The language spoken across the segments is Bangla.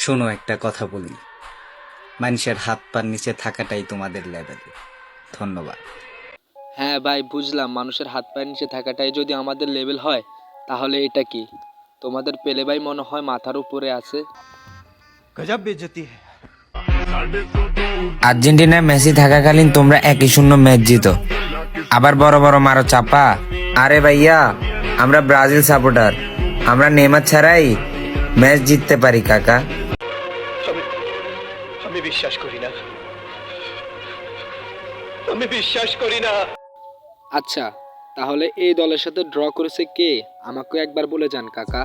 শোনো, একটা কথা বলি, মানুষের হাত পার নিচে থাকাটাই তোমাদের লেভেল। ধন্যবাদ। হ্যাঁ ভাই, বুঝলাম মানুষের হাত পায়ের নিচে থাকাটাই যদি আমাদের লেভেল হয়, তাহলে এটা কি তোমাদের পেলে ভাই মনে হয় মাথার উপরে আছে? गजब बेइज्जती है। আর্জেন্টিনায় মেসি থাকাকালীন তোমরা 1-0 ম্যাচ জিতো, আবার বড় বড় মারো চাপা। আরে ভাইয়া, আমরা ব্রাজিল সাপোর্টার, আমরা নেইমার ছাড়াই ম্যাচ জিততে পারি কাকা। আমি বিশ্বাস করি না, আমি বিশ্বাস করি না। আচ্ছা, তাহলে এই দলের সাথে ড্র করেছে কে, আমাকে একবার বলে যান কাকা।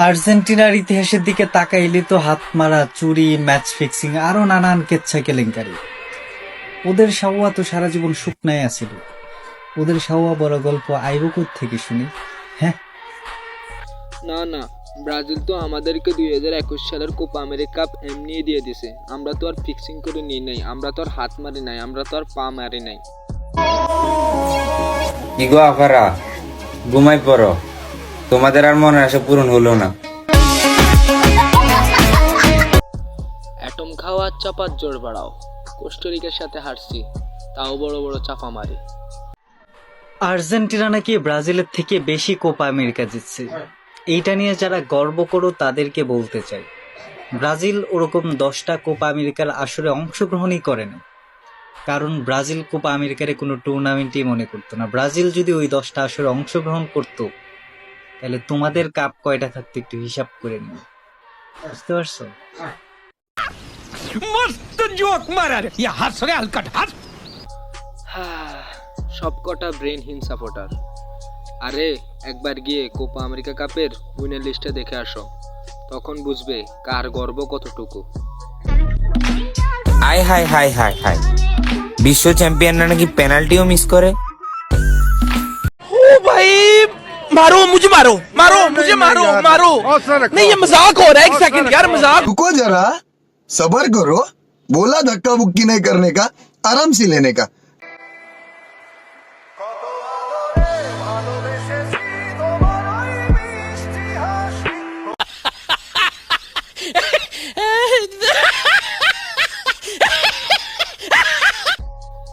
আর্জেন্টিনার ইতিহাসের দিকে তাকাইলে তো হাত মারা, চুরি, ম্যাচ ফিক্সিং আরো নানান কেচ্ছা কেলেঙ্কারি। ওদের সাওয়া তো সারা জীবন শুকনায় আছিল। ওদের সাওয়া বড় গল্প আইব থেকে শুনি। হ্যাঁ, না না, ব্রাজিল তো আমাদেরকে 2021 সালের কোপা আমেরিকা কাপ এমনি দিয়ে দিছে। আমরা তো আর ফিক্সিং করে নিই নাই, আমরা তো আর হাত মারি নাই, আমরা তো আর পা মারি নাই। ইগো আফারা, ঘুমাই পড়ো, তোমাদের আর মনের আশা পূরণ হলো না। অ্যাটম খাওয়া চাপার জোর বাড়াও। কোস্টারিকার সাথে হারছি, তাও বড় বড় চাপা মারি। আর্জেন্টিনা নাকি ব্রাজিলের থেকে বেশি কোপা আমেরিকা জিতছে। এইটা নিয়ে যারা গর্ব করো তাদেরকে বলতে চাই, ব্রাজিল ওরকম 10টা কোপা আমেরিকার আসরে অংশগ্রহণই করে না। কারণ ব্রাজিল কোপা আমেরিকার কোনো টুর্নামেন্টই মনে করতো না। ব্রাজিল যদি ওই 10টা আসরে অংশগ্রহণ করতো, তাহলে তোমাদের কাপ কয়টা থাকতো একটু হিসাব করে নিও। বুঝতে পারছো? मस्त जोक मारा रे, ये हंस रे हलकट हंस। সব কটা ব্রেনহীন সাপোর্টার। আরে একবার গিয়ে কোপা আমেরিকা কাপের উইনার লিস্টে দেখে আসো, তখন বুঝবে কার গর্ব কতটুকু। আয় হায় হায় হায় হায়, বিশ্ব চ্যাম্পিয়নরা নাকি পেনাল্টিও মিস করে। ओ भाई, मारो मुझे, मारो मारो मुझे, मारो मारो। नहीं, ये मजाक हो रहा है। एक सेकंड यार, मजाक। रुको जरा, सबर करो। बोला धक्का बुक्की नहीं करने का, आराम से लेने का।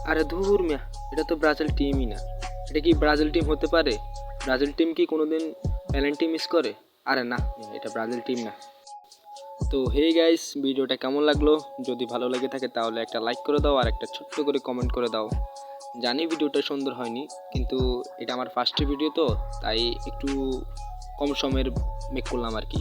আরে ধুর মিয়া, এটা তো ব্রাজিল টিমই না। এটা কি ব্রাজিল টিম হতে পারে? ব্রাজিল টিম কি কোনোদিন পেনাল্টি মিস করে? আরে না, এটা ব্রাজিল টিম না। তো হে গাইস, ভিডিওটা কেমন লাগলো? যদি ভালো লেগে থাকে তাহলে একটা লাইক করে দাও আর একটা ছোট্ট করে কমেন্ট করে দাও। জানি ভিডিওটা সুন্দর হয়নি, কিন্তু এটা আমার ফার্স্ট ভিডিও তো, তাই একটু কম সময়ের মেক করলাম আর কি।